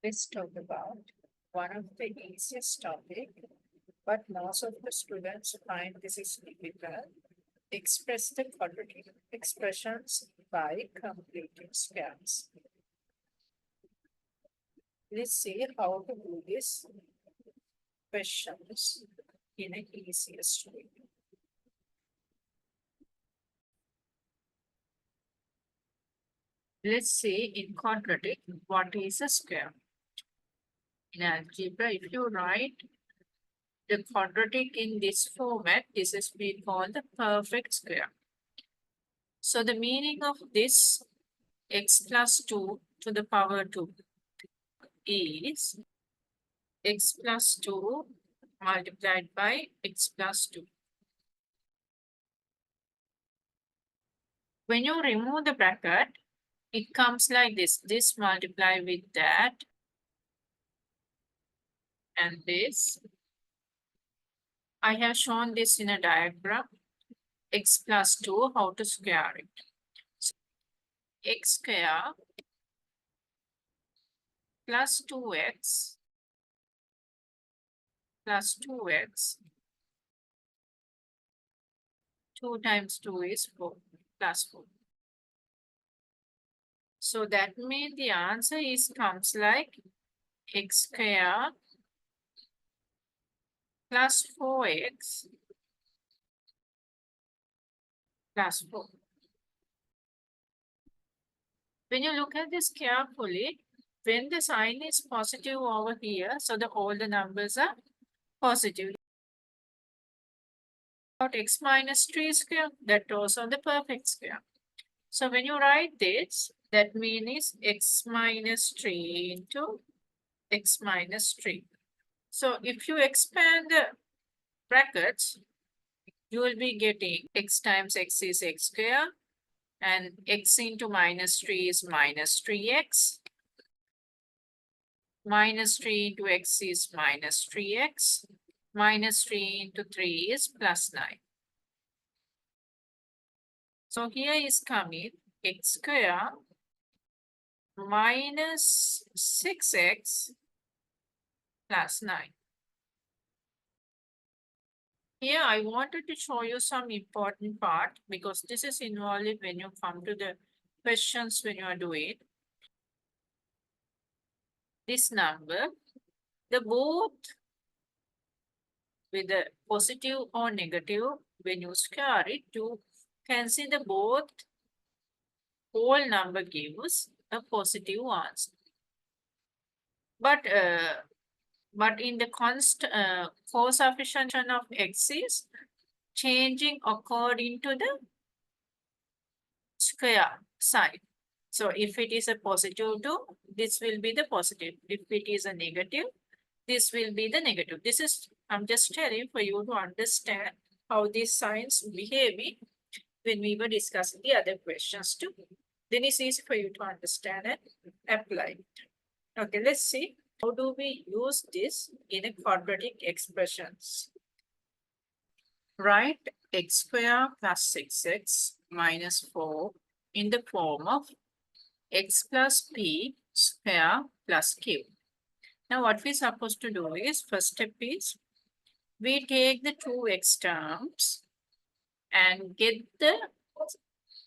Let's talk about one of the easiest topic, but most of the students find this is difficult. Express the quadratic expressions by completing squares. Let's see how to do this questions in an easiest way. Let's see in quadratic what is a square. In algebra, if you write the quadratic in this format, this is being called the perfect square. So the meaning of this x plus 2 to the power 2 is x plus 2 multiplied by x plus 2. When you remove the bracket, it comes like this. This multiply with that and this. I have shown this in a diagram. X plus 2, how to square it. So, x square plus 2x plus 2x. 2 times 2 is 4 plus 4. So that means the answer is comes like x square plus 4x plus 4. When you look at this carefully, when the sign is positive over here, so all the numbers are positive. About x minus 3 square, that also the perfect square. So when you write this, that means x minus 3 into x minus 3. So if you expand the brackets, you will be getting x times x is x square and x into minus 3 is minus 3x. Minus 3 into x is minus 3x. Minus 3 into 3 is plus 9. So here is coming x square minus 6x plus 9. Here I wanted to show you some important part because this is involved when you come to the questions when you are doing this number. The both with the positive or negative, when you square it, you can see the both whole number gives a positive answer. But in the coefficient of x is changing according to the square side. So if it is a positive 2, this will be the positive. If it is a negative, this will be the negative. This is, I'm just telling for you to understand how these signs behaving when we were discussing the other questions too. Then it's easy for you to understand and apply. Okay, let's see. How do we use this in a quadratic expressions? Write x square plus 6x minus 4 in the form of x plus p square plus q. Now what we're supposed to do is, first step is, we take the two x terms and get the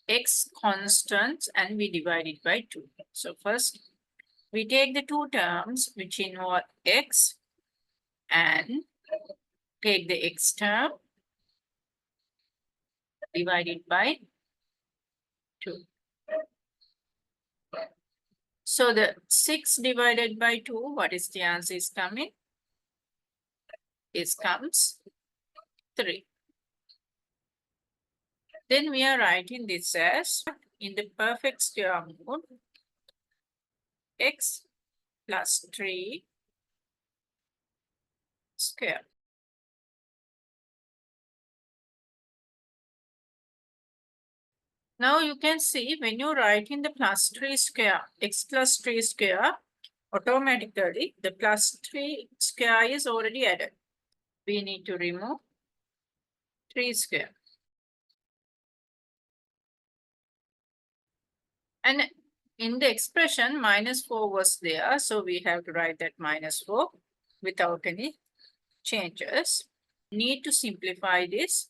x constants and we divide it by 2. So first, we take the two terms which involve x and take the x term, divide it by 2. So the 6 divided by 2, what is the answer is coming? It comes 3. Then we are writing this as, in the perfect square mode, x plus 3 square. Now you can see when you write in the plus 3 square, x plus 3 square, automatically the plus 3 square is already added. We need to remove 3 square. And In the expression, -4 was there, so we have to write that -4 without any changes. Need to simplify this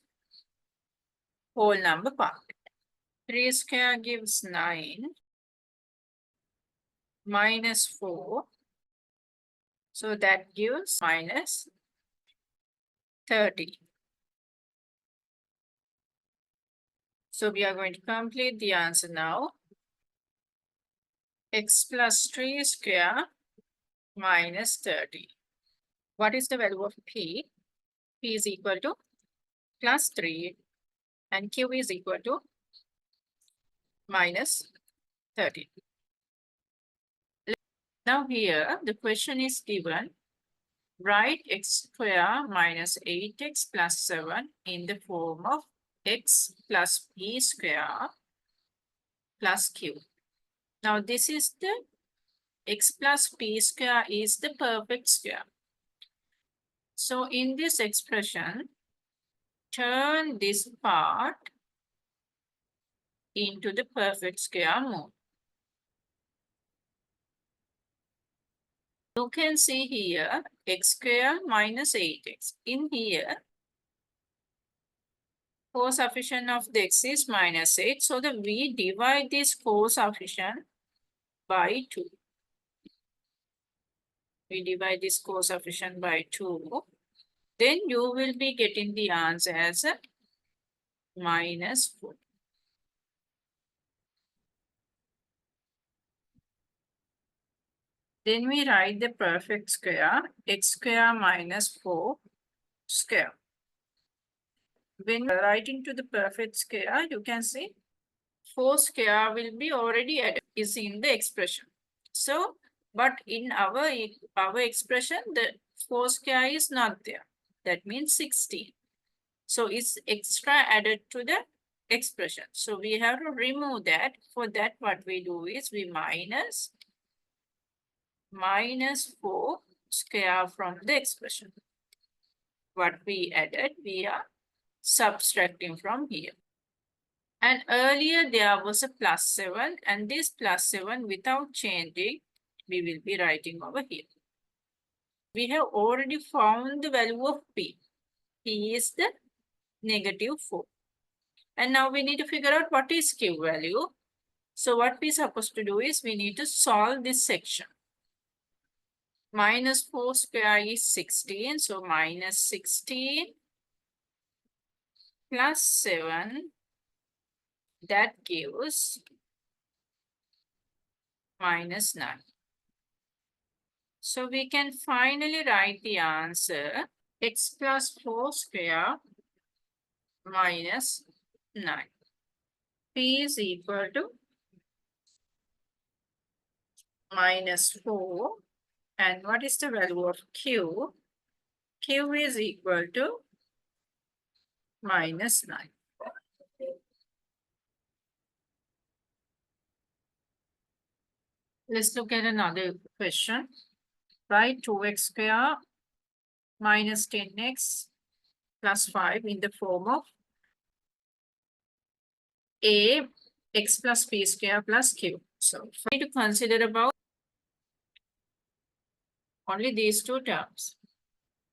whole number part. 3 square gives 9 minus 4. So that gives minus 30. So we are going to complete the answer now. X plus 3 square minus 30. What is the value of P? P is equal to plus 3 and Q is equal to minus 30. Now here the question is given. Write x square minus 8x plus 7 in the form of x plus p square plus q. Now this is the x plus p square is the perfect square. So in this expression, turn this part into the perfect square mode. You can see here x square minus 8x. In here, coefficient of the x is minus 8. So we divide this coefficient by 2. We divide this coefficient by 2. Then you will be getting the answer as a -4. Then we write the perfect square, x square minus 4 square. When writing to the perfect square, you can see 4 square will be already added, is in the expression. So, but in our expression, the 4 square is not there. That means 16. So it's extra added to the expression. So we have to remove that. For that, what we do is we minus -4 square from the expression. What we added, we are subtracting from here. And earlier there was a +7, and this +7 without changing, we will be writing over here. We have already found the value of P. P is the -4. And now we need to figure out what is Q value. So what we're supposed to do is we need to solve this section. -4 square is 16. So -16 plus 7, that gives -9. So we can finally write the answer x plus 4 square minus 9. P is equal to -4. And what is the value of Q? Q is equal to -9. Let's look at another question. Write 2x square minus 10x plus 5 in the form of a x plus p square plus q. So we need to consider about only these two terms.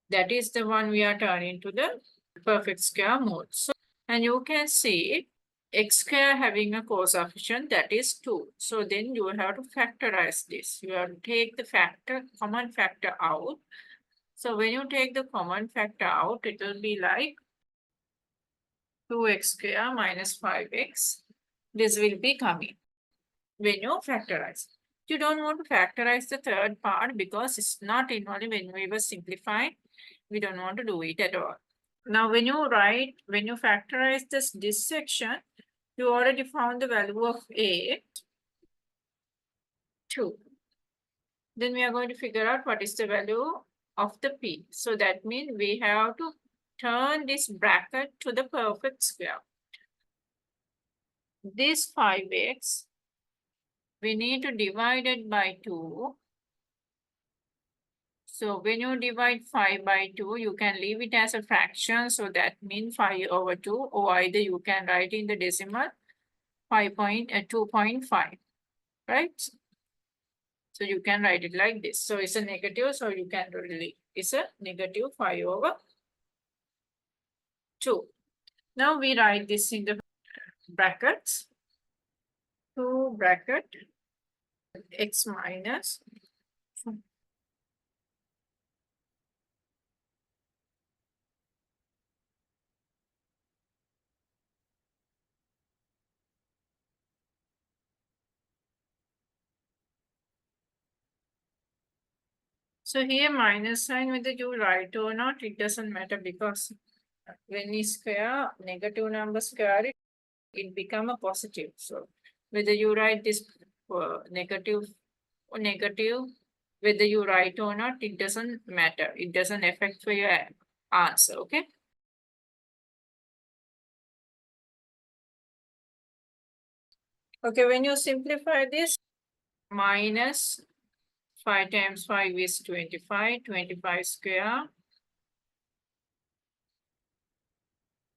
That is the one we are turning to the perfect square mode. So, and you can see x square having a coefficient that is 2. So then you have to factorize this. You have to take the common factor out. So when you take the common factor out, it will be like 2x square minus 5x. This will be coming when you factorize. You don't want to factorize the third part because it's not involved when we were simplifying. We don't want to do it at all. Now, when you factorize this section, you already found the value of A, 2. Then we are going to figure out what is the value of the P. So that means we have to turn this bracket to the perfect square. This 5x, we need to divide it by 2. So when you divide 5 by 2, you can leave it as a fraction. So that means 5 over 2, or either you can write in the decimal 2.5. right? So you can write it like this. So it's a negative, so you can really, it's a negative 5 over 2. Now we write this in the brackets. 2 bracket x minus. So here minus sign, whether you write or not, it doesn't matter, because when you square negative number square it become a positive. So whether you write this negative or negative, whether you write or not, it doesn't matter. It doesn't affect for your answer, okay? Okay, when you simplify this, minus 5 times 5 is 25, 25 square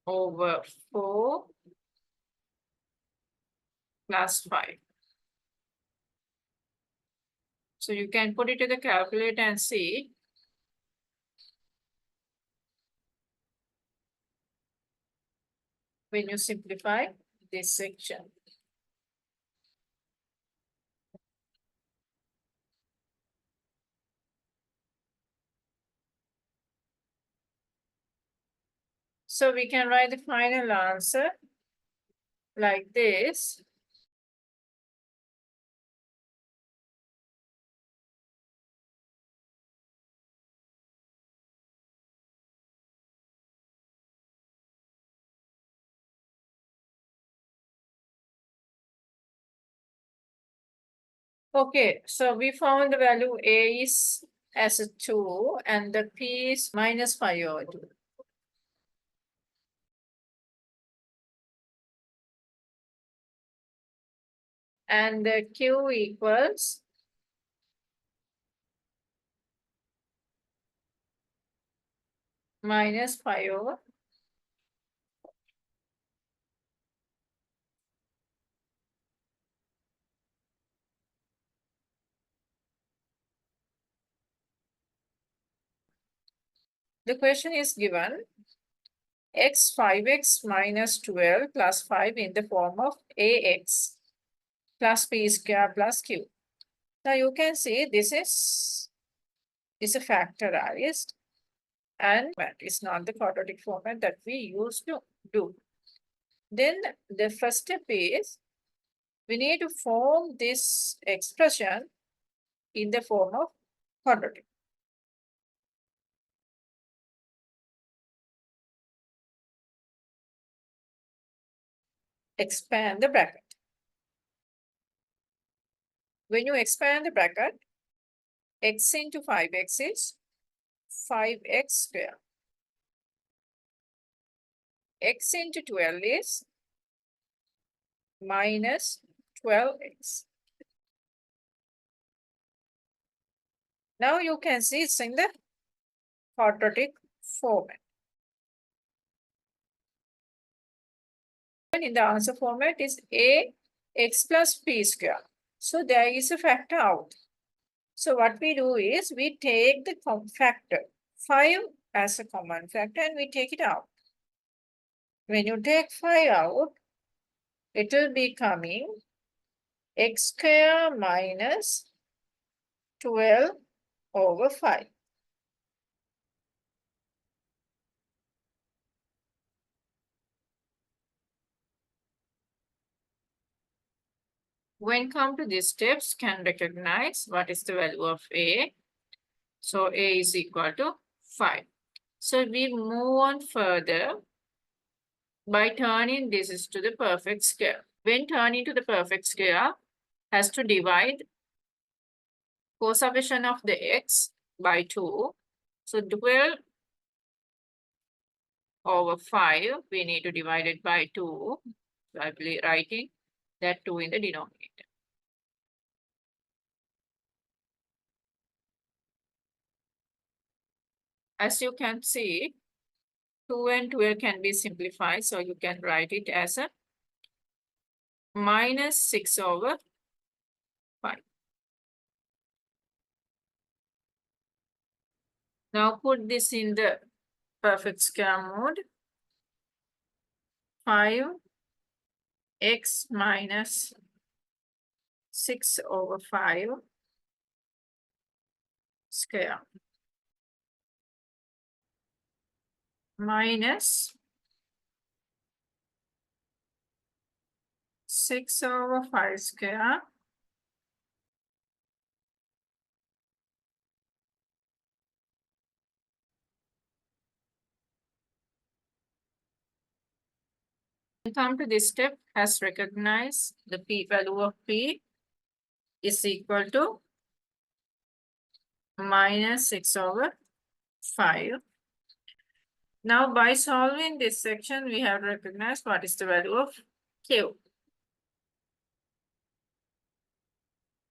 over 4 plus 5. So you can put it to the calculator and see. When you simplify this section. So we can write the final answer like this. Okay, so we found the value A is as a 2 and the P is minus 5 over 2. And the Q equals minus 5 over. The question is given x 5x minus 12 plus 5 in the form of ax plus p square plus q. Now you can see this is a factorized, and it's not the quadratic format that we used to do. Then the first step is we need to form this expression in the form of quadratic. Expand the bracket. When you expand the bracket, x into 5x is 5x square. X into 12 is minus 12x. Now you can see it's in the quadratic format. And in the answer format is a x plus p square. So there is a factor out. So what we do is we take the factor 5 as a common factor and we take it out. When you take 5 out, it will be coming x square minus 12 over 5. When come to these steps, can recognize what is the value of a. So a is equal to 5. So we move on further by turning this to the perfect square. When turning to the perfect square, has to divide cosummation of the x by 2. So 12 over 5, we need to divide it by 2. So I'll be writing that 2 in the denominator. As you can see, 2 and 12 can be simplified. So you can write it as a minus 6 over 5. Now put this in the perfect square mode. 5x minus 6 over 5 square minus 6 over 5 square come to this step, has recognized the p value of p is equal to minus 6 over 5. Now by solving this section, we have recognized what is the value of q.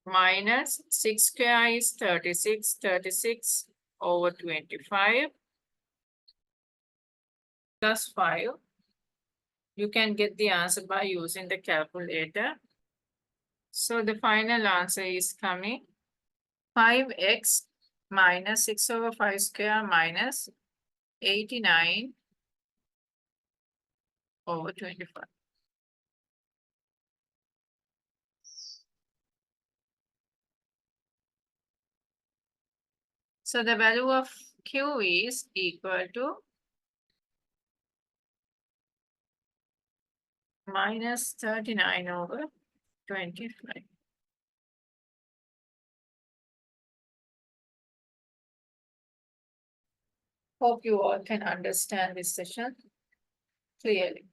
Minus 6 square is 36, 36 over 25 plus 5. You can get the answer by using the calculator. So the final answer is coming 5x minus 6 over 5 square minus 89 over 25. So the value of q is equal to minus 39 over 25. Hope you all can understand this session clearly.